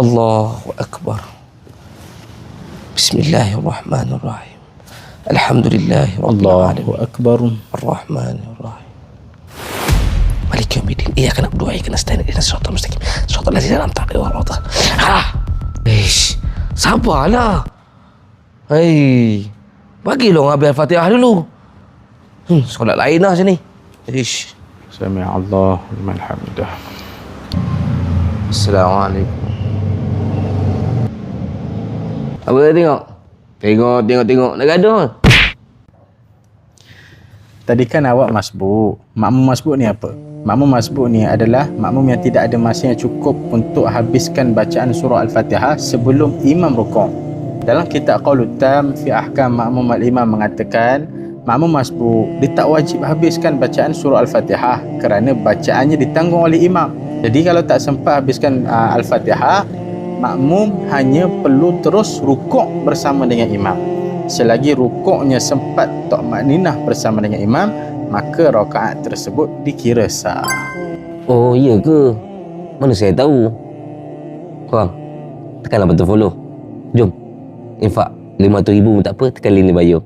Allahu Akbar. Bismillahirrahmanirrahim. Alhamdulillahi Rabbil Alamin. Allahu Akbar. Ar-Rahmanir-Rahim. Malik yaumiddin. Iyyaka na'budu wa iyyaka nasta'in. Ihdinas siratal mustaqim. Siratal ladzina an'amta 'alaihim ghairil maghdubi 'alaihim. Sabarlah. Hei. Bagilah orang ambil Al-Fatihah dulu. Solat lain lah sini. Sami Allah liman hamidah. Assalamualaikum. Apa tengok? Tengok. Nak gaduh. Tadi kan awak masbuk. Makmum masbuk ni apa? Makmum masbuk ni adalah makmum yang tidak ada masa yang cukup untuk habiskan bacaan surah Al-Fatihah sebelum imam rukuk. Dalam kitab Qaulul Tam fi Ahkam Makmum al-Imam mengatakan, makmum masbuk dia tak wajib habiskan bacaan surah Al-Fatihah kerana bacaannya ditanggung oleh imam. Jadi kalau tak sempat habiskan Al-Fatihah, makmum hanya perlu terus rukuk bersama dengan imam. Selagi rukuknya sempat takmakninah bersama dengan imam, maka rakaat tersebut dikira sah. Oh, iya ke? Mana saya tahu? Korang, tekanlah button follow. Jom. Infak 500,000 tak apa, tekan link ni bio.